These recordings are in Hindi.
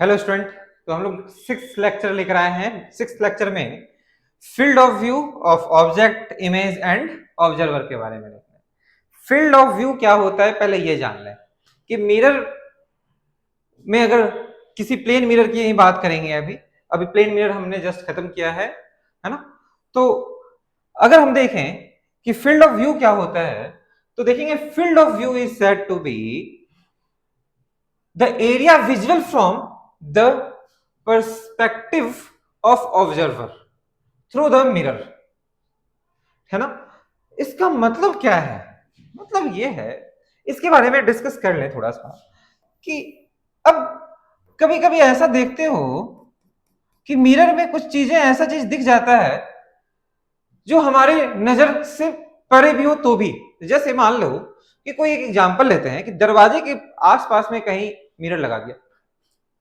Hello student. तो हम लोग सिक्स लेक्चर लेकर आए हैं। सिक्स लेक्चर में field of view of object, image and observer के बारे में देखते हैं। फील्ड ऑफ व्यू क्या होता है पहले ये जान लें कि मिरर में अगर किसी प्लेन मिरर की ही बात करेंगे। अभी अभी प्लेन मिरर हमने जस्ट खत्म किया है ना। तो अगर हम देखें कि फील्ड ऑफ व्यू क्या होता है तो देखेंगे field of view is said to be the area visible from the perspective of observer through the mirror, है ना। इसका मतलब क्या है? मतलब ये है, इसके बारे में डिस्कस कर लें थोड़ा सा कि अब कभी कभी ऐसा देखते हो कि मिरर में कुछ चीजें ऐसा चीज दिख जाता है जो हमारे नजर से परे भी हो तो भी। जैसे मान लो कि कोई एक एग्जांपल लेते हैं कि दरवाजे के आसपास में कहीं मिरर लगा दिया,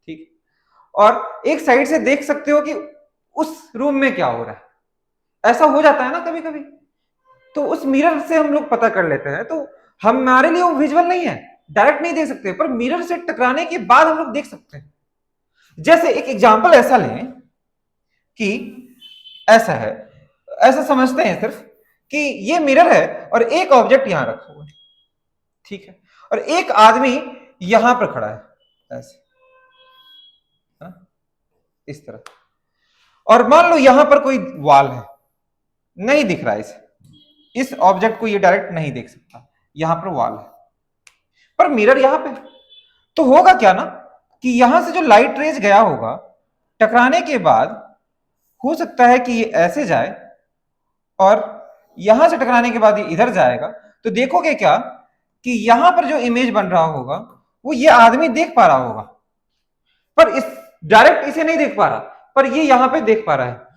ठीक, और एक साइड से देख सकते हो कि उस रूम में क्या हो रहा है। ऐसा हो जाता है ना कभी कभी। तो उस मिरर से हम लोग पता कर लेते हैं। तो हमारे लिए वो विजुअल नहीं है, डायरेक्ट नहीं देख सकते, पर मिरर से टकराने के बाद हम लोग देख सकते हैं। जैसे एक एग्जांपल ऐसा लें कि ऐसा है, ऐसा समझते हैं सिर्फ कि ये मिरर है और एक ऑब्जेक्ट यहां रखा हुआ है, ठीक है, और एक आदमी यहां पर खड़ा है ऐसे, इस तरह। और मान लो यहां पर कोई वॉल है, नहीं दिख रहा है इसे, इस ऑब्जेक्ट को ये डायरेक्ट नहीं देख सकता, यहां पर वॉल है पर मिरर यहां पे। तो होगा क्या ना कि यहां से जो लाइट रेज गया होगा टकराने के बाद हो सकता है कि ये ऐसे जाए और यहां से टकराने के बाद ये इधर जाएगा। तो देखोगे क्या कि यहां पर जो इमेज बन रहा होगा वो ये आदमी देख पा रहा होगा, पर इस डायरेक्ट इसे नहीं देख पा रहा, पर ये यहां पे देख पा रहा है।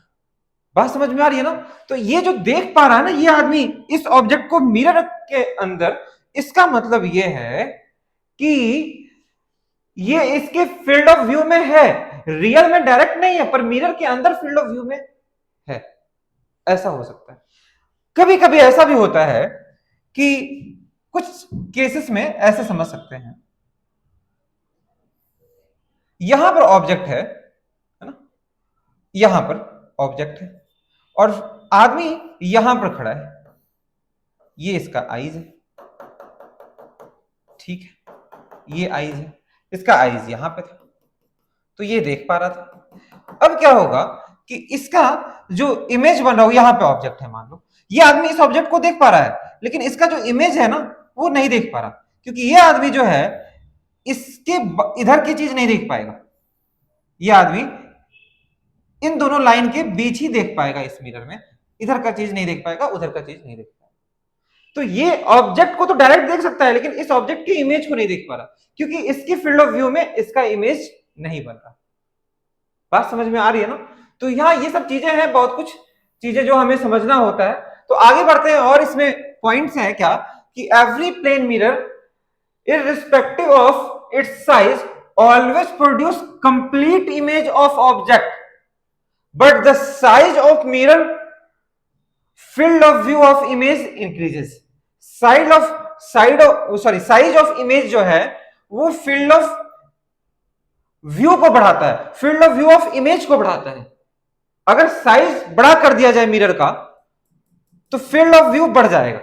बात समझ में आ रही है ना। तो ये जो देख पा रहा है ना ये आदमी इस ऑब्जेक्ट को मिरर के अंदर, इसका मतलब ये है कि ये इसके फील्ड ऑफ व्यू में है। रियल में डायरेक्ट नहीं है पर मिरर के अंदर फील्ड ऑफ व्यू में है। ऐसा हो सकता है। कभी कभी ऐसा भी होता है कि कुछ केसेस में ऐसे समझ सकते हैं, यहां पर ऑब्जेक्ट है ना, यहां पर ऑब्जेक्ट है और आदमी यहां पर खड़ा है, ये इसका आईज है, ठीक है, ये आईज है, इसका आईज यहां पे था तो ये देख पा रहा था। अब क्या होगा कि इसका जो इमेज बन रहा हो, यहां पे ऑब्जेक्ट है, मान लो ये आदमी इस ऑब्जेक्ट को देख पा रहा है लेकिन इसका जो इमेज है ना वो नहीं देख पा रहा, क्योंकि ये आदमी जो है इसके इधर की चीज नहीं देख पाएगा। ये आदमी इन दोनों लाइन के बीच ही देख पाएगा इस मिरर में, इधर का चीज नहीं देख पाएगा, उधर का चीज नहीं देख पाएगा। तो ये ऑब्जेक्ट को तो डायरेक्ट देख सकता है लेकिन इस ऑब्जेक्ट की इमेज को नहीं देख पा रहा क्योंकि इसकी फील्ड ऑफ व्यू में इसका इमेज नहीं बन रहा। बात समझ में आ रही है ना। तो यहाँ ये सब चीजें हैं, बहुत कुछ चीजें जो हमें समझना होता है। तो आगे बढ़ते हैं और इसमें पॉइंट्स हैं क्या कि every plane mirror irrespective of its size always produce complete image of object, but the size of mirror field of view of image increases। Size of image जो है वो फील्ड ऑफ व्यू को बढ़ाता है, field of view of image को बढ़ाता है। अगर साइज बड़ा कर दिया जाए मिरर का तो फील्ड ऑफ व्यू बढ़ जाएगा,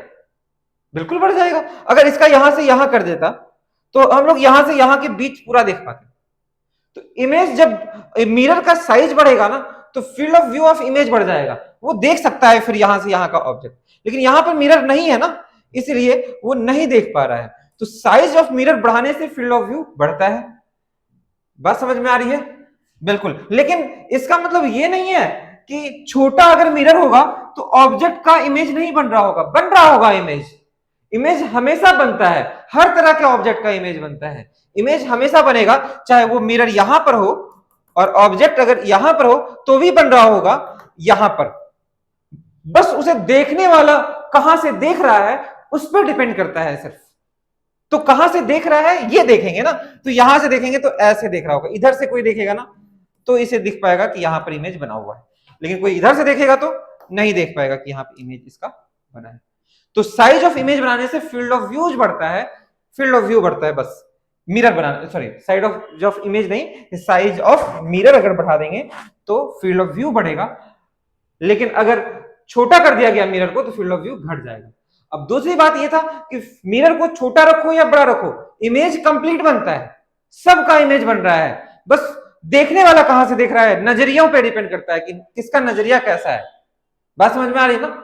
बिल्कुल बढ़ जाएगा। अगर इसका यहां से यहां कर देता तो हम लोग यहां से यहां के बीच पूरा देख पाते। तो इमेज जब मिरर का साइज बढ़ेगा ना तो field of view of image बढ़ जाएगा, वो देख सकता है फिर यहां से यहां का ऑब्जेक्ट। लेकिन यहां पर मिरर नहीं है ना इसलिए वो नहीं देख पा रहा है। तो साइज ऑफ मिरर बढ़ाने से फील्ड ऑफ व्यू बढ़ता है। बात समझ में आ रही है? बिल्कुल। लेकिन इसका मतलब ये नहीं है कि छोटा अगर मिरर होगा तो ऑब्जेक्ट का इमेज नहीं बन रहा होगा, बन रहा होगा इमेज। इमेज हमेशा बनता है, हर तरह के ऑब्जेक्ट का इमेज बनता है। इमेज हमेशा बनेगा, चाहे वो मिरर यहां पर हो और ऑब्जेक्ट अगर यहां पर हो तो भी बन रहा होगा यहां पर। बस उसे देखने वाला कहां से देख रहा है उस पर डिपेंड करता है सिर्फ। तो कहां से देख रहा है ये देखेंगे ना। तो यहां से देखेंगे तो ऐसे देख रहा होगा, इधर से कोई देखेगा ना तो इसे दिख पाएगा कि यहां पर इमेज बना हुआ है, लेकिन कोई इधर से देखेगा तो नहीं देख पाएगा कि यहां पर इमेज इसका बना है। तो साइज ऑफ इमेज बनाने से फील्ड ऑफ व्यूज बढ़ता है, फील्ड ऑफ व्यू बढ़ता है बस। मिरर बना, सॉरी साइड ऑफ इमेज नहीं, साइज ऑफ मिरर अगर बढ़ा देंगे तो फील्ड ऑफ व्यू बढ़ेगा, लेकिन अगर छोटा कर दिया गया मिरर को तो फील्ड ऑफ व्यू घट जाएगा। अब दूसरी बात यह था कि मिरर को छोटा रखो या बड़ा रखो, इमेज कंप्लीट बनता है, सबका इमेज बन रहा है, बस देखने वाला कहां से देख रहा है, नजरियों पे डिपेंड करता है कि किसका नजरिया कैसा है। बात समझ में आ रही है ना?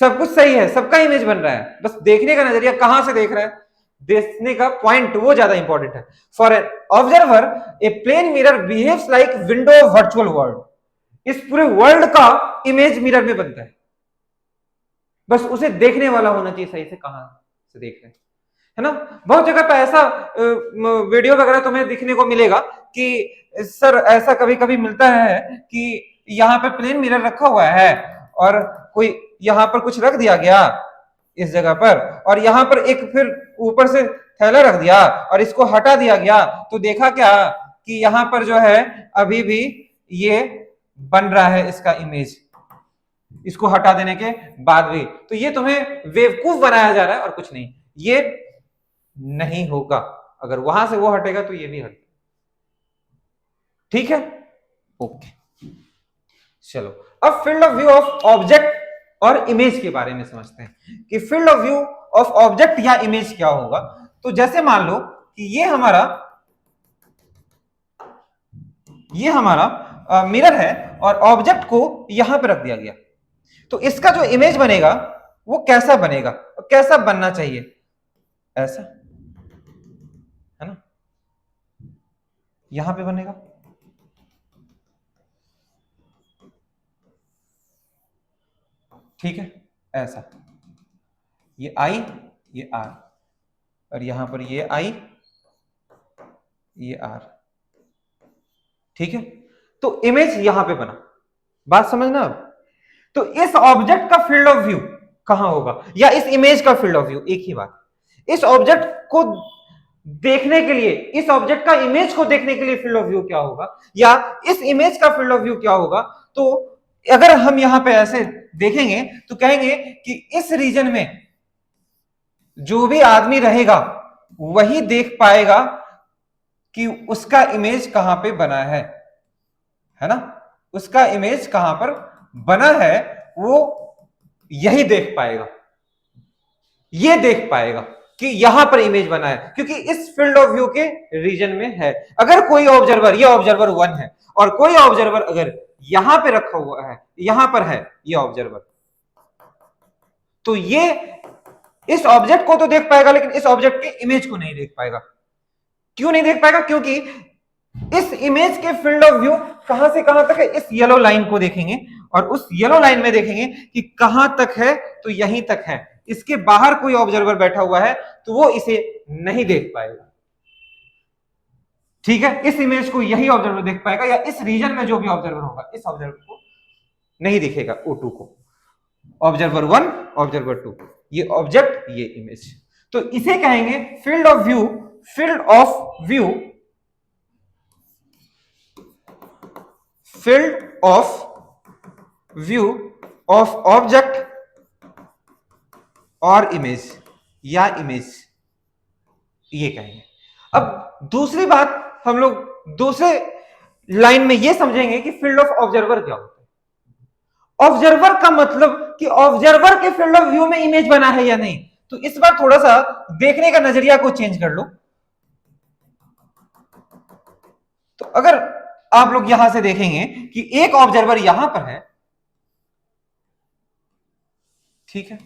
सब कुछ सही है, सबका इमेज बन रहा है, बस देखने का नजरिया कहां से देख रहा है, देखने का पॉइंट वो ज्यादा इंपॉर्टेंट है। For an observer a plane mirror behaves like window of virtual world, इस पूरे वर्ल्ड का इमेज मिरर में बनता है, बस उसे देखने वाला होना चाहिए सही से कहां से देख रहे हैं, है ना? बहुत जगह पे ऐसा वीडियो वगैरह तुम्हें दिखने को मिलेगा कि सर ऐसा कभी कभी मिलता है कि यहाँ पे प्लेन मिरर रखा हुआ है और कोई यहाँ पर कुछ रख दिया गया इस जगह पर, और यहाँ पर एक फिर ऊपर से थैला रख दिया और इसको हटा दिया गया, तो देखा क्या कि यहाँ पर जो है अभी भी ये बन रहा है इसका इमेज, इसको हटा देने के बाद भी, तो ये तुम्हें बेवकूफ बनाया जा रहा है और कुछ नहीं, ये नहीं होगा, अगर वहां से वो हटेगा तो ये भी हटेगा। ठीक है, ओके। चलो अब field of view of object और इमेज के बारे में समझते हैं कि field of view of object या इमेज क्या होगा। तो जैसे मान लो कि ये हमारा मिरर है और ऑब्जेक्ट को यहां पर रख दिया गया, तो इसका जो इमेज बनेगा वो कैसा बनेगा, कैसा बनना चाहिए, ऐसा, है ना? यहां पे बनेगा, ठीक है, ऐसा, ये आई ये आर, और यहां पर ये आई ये आर, ठीक है, तो इमेज यहां पे बना, बात समझना अब। तो इस ऑब्जेक्ट का फील्ड ऑफ व्यू कहां होगा, या इस इमेज का फील्ड ऑफ व्यू, एक ही बात, इस ऑब्जेक्ट को देखने के लिए, इस ऑब्जेक्ट का इमेज को देखने के लिए फील्ड ऑफ व्यू क्या होगा, या इस इमेज का फील्ड ऑफ व्यू क्या होगा। तो अगर हम यहां पे ऐसे देखेंगे तो कहेंगे कि इस रीजन में जो भी आदमी रहेगा वही देख पाएगा कि उसका इमेज कहां पे बना है ना? उसका इमेज कहां पर बना है वो यही देख पाएगा, ये देख पाएगा कि यहां पर इमेज बना है, क्योंकि इस फील्ड ऑफ व्यू के रीजन में है। अगर कोई ऑब्जर्वर, ये ऑब्जर्वर 1 है, और कोई ऑब्जर्वर अगर यहां पे रखा हुआ है, यहां पर है ये ऑब्जर्वर, तो ये इस ऑब्जेक्ट को तो देख पाएगा लेकिन इस ऑब्जेक्ट के इमेज को नहीं देख पाएगा। क्यों नहीं देख पाएगा? क्योंकि इस इमेज के फील्ड ऑफ व्यू कहां से कहां तक है, इस येलो लाइन को देखेंगे और उस येलो लाइन में देखेंगे कि कहां तक है, तो यहीं तक है, इसके बाहर कोई ऑब्जर्वर बैठा हुआ है तो वो इसे नहीं देख पाएगा, ठीक है? इस इमेज को यही ऑब्जर्वर देख पाएगा, या इस रीजन में जो भी ऑब्जर्वर होगा इस ऑब्जर्वर को नहीं दिखेगा, O2 को, ऑब्जर्वर 1 ऑब्जर्वर 2, ये ऑब्जेक्ट ये इमेज, तो इसे कहेंगे field of view, field of view, field of view of object और इमेज या इमेज, ये कहेंगे। अब दूसरी बात हम लोग दूसरे लाइन में ये समझेंगे कि फील्ड ऑफ ऑब्जर्वर क्या होता है। ऑब्जर्वर का मतलब कि ऑब्जर्वर के फील्ड ऑफ व्यू में इमेज बना है या नहीं। तो इस बार थोड़ा सा देखने का नजरिया को चेंज कर लो। तो अगर आप लोग यहां से देखेंगे कि एक ऑब्जर्वर यहां पर है, ठीक है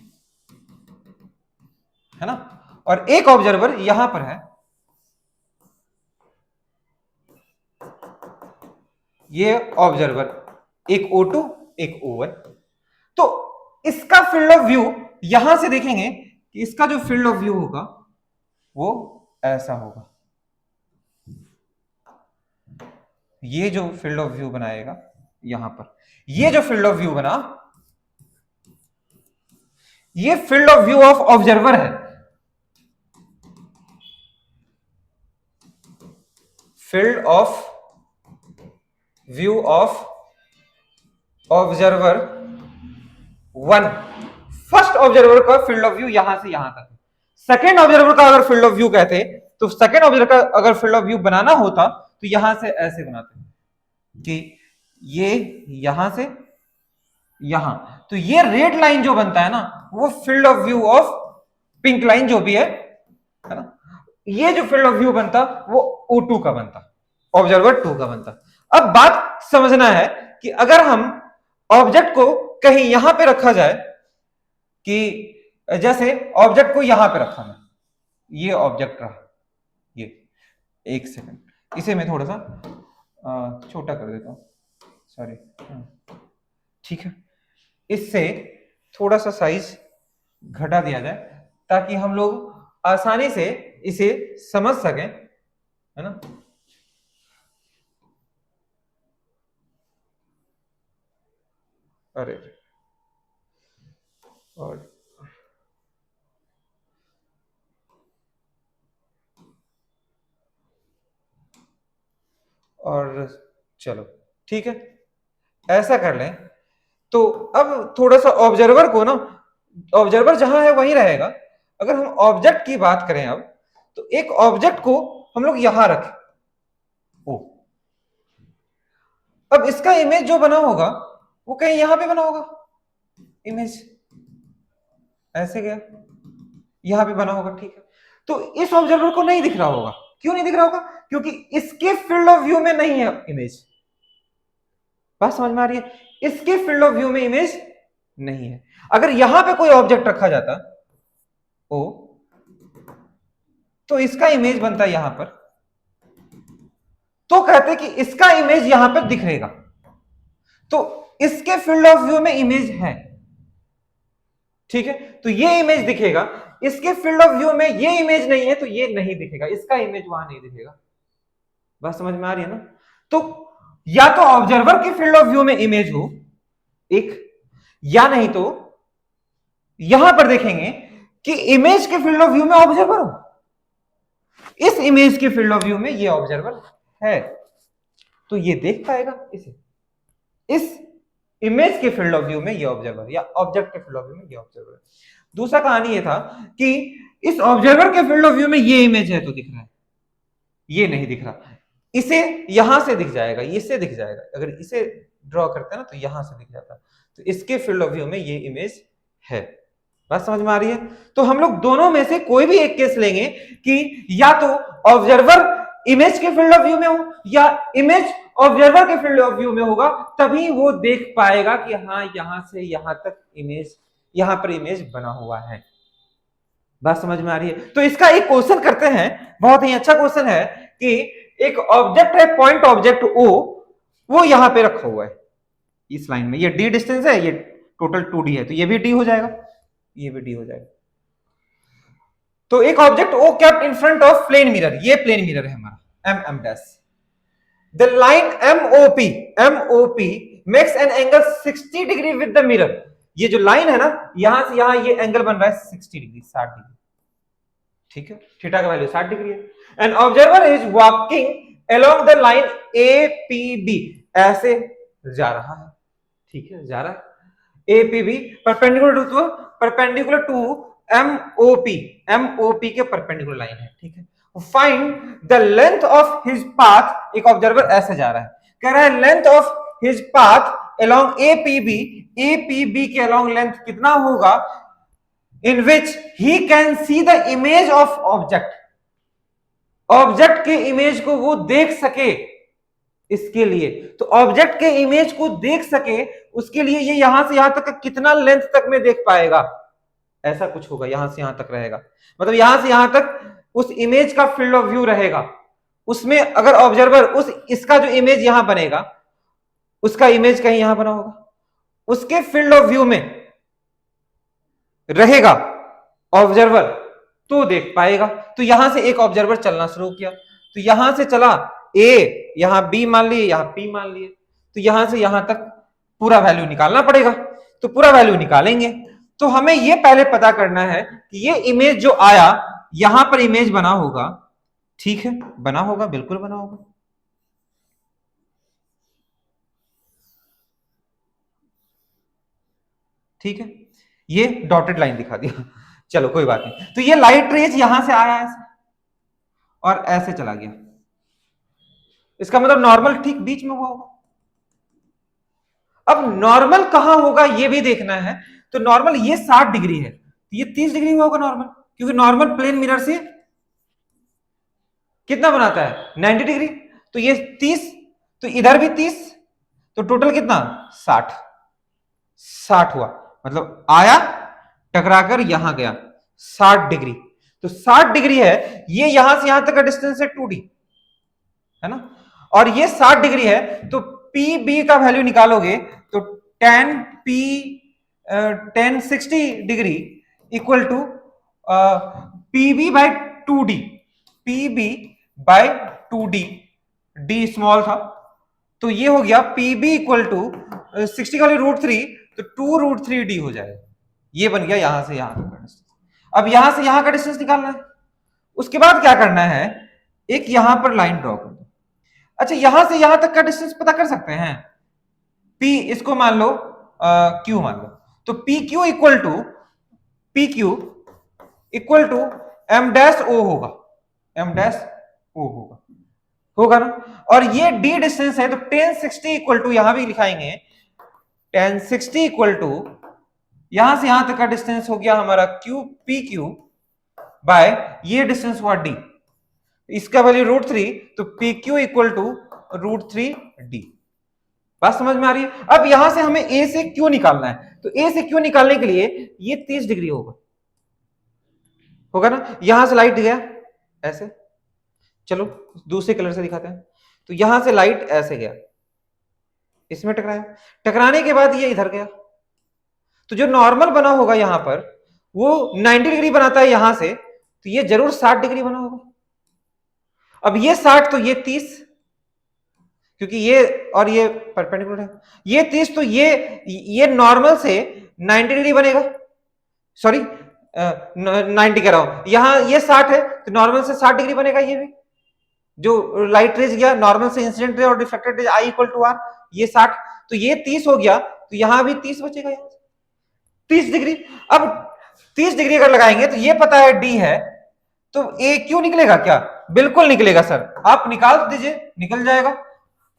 ना, और एक ऑब्जर्वर यहां पर है, ये ऑब्जर्वर एक O2 एक O1, तो इसका फील्ड ऑफ व्यू यहां से देखेंगे कि इसका जो फील्ड ऑफ व्यू होगा वो ऐसा होगा, ये जो फील्ड ऑफ व्यू बनाएगा यहां पर, ये जो फील्ड ऑफ व्यू बना, ये field of view of observer है, field of view of observer 1, first observer का फील्ड ऑफ व्यू यहां से यहां तक, सेकेंड ऑब्जर्वर का अगर फील्ड ऑफ व्यू कहते तो सेकंड ऑब्जेक्ट का अगर फील्ड ऑफ व्यू बनाना होता तो यहां से ऐसे बनाते कि ये यहां से यहां, तो ये रेड लाइन जो बनता है ना वो field of view of pink line जो भी है ना, ये जो फील्ड ऑफ व्यू बनता वो O2 का बनता, ऑब्जर्वर 2 का बनता। अब बात समझना है कि अगर हम ऑब्जेक्ट को कहीं यहां पे रखा जाए कि जैसे ऑब्जेक्ट को यहां पे रखा है, ये ऑब्जेक्ट रहा, ये एक सेकंड इसे मैं थोड़ा सा छोटा कर देता हूं, सॉरी, ठीक है, इससे थोड़ा सा साइज घटा दिया जाए ताकि हम लोग आसानी से इसे समझ सकें, है ना। अरे और चलो ठीक है, ऐसा कर लें। तो अब थोड़ा सा ऑब्जर्वर को ना, ऑब्जर्वर जहां है वहीं रहेगा। अगर हम ऑब्जेक्ट की बात करें अब, तो एक ऑब्जेक्ट को हम लोग यहां रखें, ओ, अब इसका इमेज जो बना होगा वो कहीं यहां पे बना होगा, इमेज ऐसे गया यहां पे बना होगा, ठीक है। तो इस ऑब्जर्वर को नहीं दिख रहा होगा, क्यों नहीं दिख रहा होगा, क्योंकि इसके फील्ड ऑफ व्यू में नहीं है इमेज। बात समझ में आ रही है, इसके फील्ड ऑफ व्यू में इमेज नहीं है। अगर यहां पे कोई ऑब्जेक्ट रखा जाता ओ, तो इसका इमेज बनता है यहां पर, तो कहते कि इसका इमेज यहां पर दिखेगा, तो इसके फील्ड ऑफ व्यू में इमेज है, ठीक है। तो ये इमेज दिखेगा, इसके फील्ड ऑफ व्यू में ये इमेज नहीं है तो ये नहीं दिखेगा, इसका इमेज वहां नहीं दिखेगा। बात समझ में आ रही है ना। तो या तो ऑब्जर्वर के फील्ड ऑफ व्यू में इमेज हो एक, या नहीं तो यहां पर देखेंगे कि इमेज के फील्ड ऑफ व्यू में ऑब्जर्वर हो, इस इमेज के फील्ड ऑफ व्यू में ये ऑब्जर्वर है, तो ये देख पाएगा इसे, इस इमेज के फील्ड ऑफ व्यू में ये ऑब्जर्वर, या ऑब्जेक्ट के फील्ड ऑफ व्यू में ये ऑब्जर्वर। दूसरा कहानी ये था कि इस ऑब्जर्वर के फील्ड ऑफ व्यू में ये इमेज है तो दिख रहा है, ये नहीं दिख रहा, इसे यहां से दिख जाएगा, इससे दिख जाएगा, अगर इसे ड्रॉ करते हैं ना तो यहां से दिख जाता, तो इसके फील्ड ऑफ व्यू में ये इमेज है। बात समझ में आ रही है। तो हम लोग दोनों में से कोई भी एक केस लेंगे कि या तो ऑब्जर्वर इमेज के फील्ड ऑफ व्यू में हो या इमेज ऑब्जर्वर के फील्ड ऑफ व्यू में होगा, तभी वो देख पाएगा कि हाँ यहां से यहां तक इमेज, यहां पर इमेज बना हुआ है। बात समझ में आ रही है। तो इसका एक क्वेश्चन करते हैं, बहुत ही अच्छा क्वेश्चन है कि एक ऑब्जेक्ट है, पॉइंट ऑब्जेक्ट ओ, वो यहां पे रखा हुआ है इस लाइन में, ये डी डिस्टेंस है, ये टोटल 2D है, तो ये भी डी हो जाएगा, ये भी डी हो जाएगा। तो एक object O kept in front of plane mirror, ये प्लेन मिरर है हमारा M M dash, the line MOP makes an angle 60 degree with the mirror, ये जो लाइन है ना यहां से यहां ये एंगल बन रहा है 60 डिग्री, 60 डिग्री, ठीक है, थीटा का वैल्यू 60 डिग्री है। And observer is walking along the line APB, ऐसे जा रहा है, ठीक है, जा रहा है APB perpendicular to MOP, MOP के परपेंडिकुलर लाइन है, ठीक है। Find the length of his path, एक ऑब्जर्वर ऐसे जा रहा है, कह रहा है length of his path along APB, APB के अलोंग लेंथ कितना होगा, in which he can see the image of object, object के इमेज को वो देख सके, इसके लिए तो ऑब्जेक्ट के इमेज को देख सके उसके लिए ये यहां से यहां तक कितना लेंथ तक में देख पाएगा, ऐसा कुछ होगा, यहां से यहां तक रहेगा, मतलब यहां से यहां तक उस इमेज का फील्ड ऑफ व्यू रहेगा, उसमें अगर ऑब्जर्वर उस इसका जो इमेज यहां बनेगा उसका इमेज कहीं यहां बना होगा, उसके फील्ड ऑफ व्यू में रहेगा ऑब्जर्वर तो देख पाएगा। तो यहां से एक ऑब्जर्वर चलना शुरू किया, तो यहां से चला ए, यहां बी मान लिए, यहां पी मान लिए, तो यहां से यहां तक पूरा वैल्यू निकालना पड़ेगा, तो पूरा वैल्यू निकालेंगे। तो हमें यह पहले पता करना है कि ये इमेज जो आया यहां पर इमेज बना होगा, ठीक है, बना होगा, बिल्कुल बना होगा, ठीक है, ये डॉटेड लाइन दिखा दिया, चलो कोई बात नहीं। तो ये लाइट रेज यहां से आया ऐसे, और ऐसे चला गया, इसका मतलब नॉर्मल ठीक बीच में हुआ होगा। अब नॉर्मल कहां होगा ये भी देखना है, तो नॉर्मल ये 60 डिग्री है, तो ये 30 डिग्री हुआ होगा नॉर्मल, क्योंकि नॉर्मल प्लेन मिरर से कितना बनाता है 90 डिग्री, तो ये 30, तो इधर भी 30, तो टोटल कितना 60, 60 हुआ, मतलब आया टकराकर यहां गया 60 डिग्री, तो 60 डिग्री है, ये यहां से यहां तक का डिस्टेंस है 2d, है ना, और ये 60 डिग्री है, तो पी बी का वैल्यू निकालोगे तो tan P tan 60 degree equal to P B by 2d, P B by 2d, D small था, तो ये हो गया पी बी इक्वल टू 60 का √3, तो 2√3d हो जाएगा, ये बन गया यहां से यहां तक का डिस्टेंस। अब यहां से यहां का डिस्टेंस निकालना है, उसके बाद क्या करना है, एक यहां पर लाइन ड्रॉ कर दो। अच्छा, यहां से यहां तक का डिस्टेंस पता कर सकते हैं, P इसको मान लो Q मान लो, तो P Q equal to m dash O होगा, m डैश ओ होगा ना, और ये d डिस्टेंस है, तो tan 60 इक्वल टू यहां भी लिखाएंगे, tan 60 इक्वल टू यहां से यहां तक का डिस्टेंस हो गया हमारा पी क्यू बाय ये डिस्टेंस हुआ d, इसका वैल्यू √3, तो P Q equal to √3d। बात समझ में आ रही है? अब यहां से हमें a से q निकालना है, तो a से q निकालने के लिए ये 30 डिग्री होगा ना, यहां से लाइट गया ऐसे, चलो दूसरे कलर से दिखाते हैं, तो यहां से लाइट ऐसे गया, इसमें टकराया, टकराने के बाद ये इधर गया, तो जो नॉर्मल बना होगा यहां पर वो 90 डिग्री बनाता है यहां से, तो ये जरूर 60 डिग्री बना होगा। अब ये 60 तो ये 30, क्योंकि ये और ये परपेंडिकुलर है, ये 30 तो ये नॉर्मल से 90 डिग्री बनेगा, सॉरी 90 कह रहा हूं, यहां ये 60 है तो नॉर्मल से 60 डिग्री बनेगा, ये भी जो लाइट रेज गया नॉर्मल से इंसिडेंट रे और reflected ray I equal to R, ये 60, तो ये 30 हो गया, तो यहां भी 30 बचेगा, यहां 30 डिग्री। अब 30 डिग्री अगर लगाएंगे तो ये पता है D है, तो A क्यों निकलेगा क्या, बिल्कुल निकलेगा सर, आप निकाल दीजिए निकल जाएगा,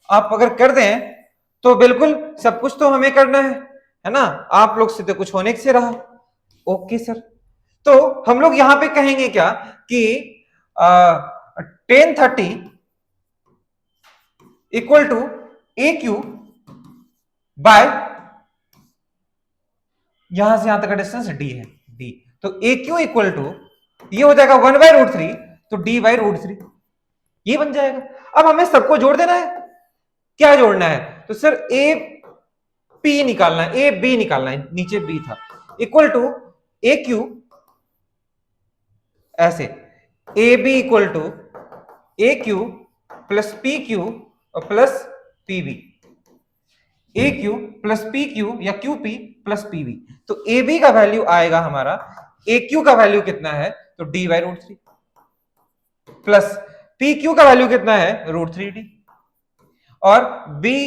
आप अगर कर दें तो बिल्कुल सब कुछ तो हमें करना है ना, आप लोग से तो कुछ होने से रहा, ओके सर। तो हम लोग यहां पे कहेंगे क्या कि tan 30 equal to A Q by यहां से यहां तक का डिस्टेंस डी है, डी, तो ए क्यू इक्वल टू ये हो जाएगा 1/√3, तो d/√3 ये बन जाएगा। अब हमें सबको जोड़ देना है, क्या जोड़ना है, तो सर ए पी निकालना है, ए बी निकालना है, नीचे बी था, इक्वल टू ए क्यू ऐसे, A B equal to A Q plus P Q और plus P B, A Q plus P Q या Q P plus P B, तो ए बी का वैल्यू आएगा हमारा, ए क्यू का वैल्यू कितना है, तो d/√3 प्लस पी क्यू का वैल्यू कितना है, √3d, और बी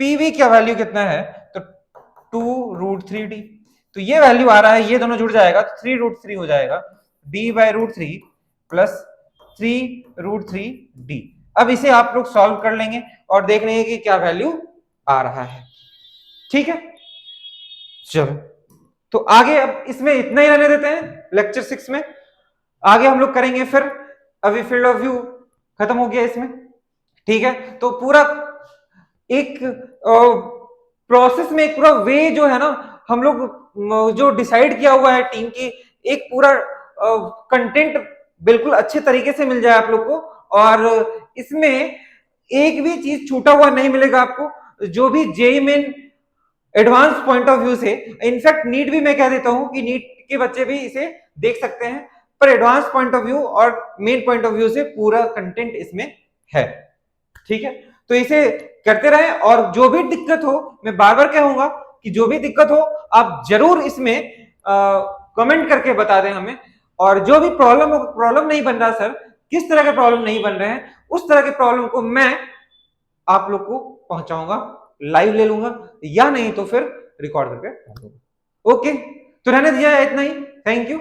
पी बी का वैल्यू कितना है, तो 2√3d, तो ये वैल्यू आ रहा है, ये दोनों जुड़ जाएगा तो 3√3 हो जाएगा, d/√3 प्लस 3√3d। अब इसे आप लोग सॉल्व कर लेंगे और देख लेंगे कि क्या वैल्यू आ रहा है, ठीक है। चलो तो आगे अब इसमें इतना ही रहने देते हैं, लेक्चर 6 में आगे हम लोग करेंगे फिर, अभी फील्ड ऑफ व्यू खत्म हो गया इसमें, ठीक है। तो पूरा एक प्रोसेस में एक पूरा वे जो है ना, हम लोग जो डिसाइड किया हुआ है टीम की, एक पूरा कंटेंट बिल्कुल अच्छे तरीके से मिल जाए आप लोग को, और इसमें एक भी चीज छूटा हुआ नहीं मिलेगा आपको, जो भी JEE main advance point of view से, इनफैक्ट नीट भी मैं कह देता हूं कि नीट के बच्चे भी इसे देख सकते हैं, पर एडवांस पॉइंट ऑफ व्यू और मेन पॉइंट ऑफ व्यू से पूरा कंटेंट इसमें है, ठीक है। तो इसे करते रहे, और जो भी दिक्कत हो, मैं बार बार कहूंगा कि जो भी दिक्कत हो आप जरूर इसमें कमेंट करके बता दें हमें, और जो भी प्रॉब्लम नहीं बन रहा सर, किस तरह के प्रॉब्लम नहीं बन रहे हैं, उस तरह के प्रॉब्लम को मैं आप लोग को पहुंचाऊंगा, लाइव ले लूंगा, या नहीं तो फिर रिकॉर्ड करके। ओके, तो रहने दिया इतना ही, थैंक यू।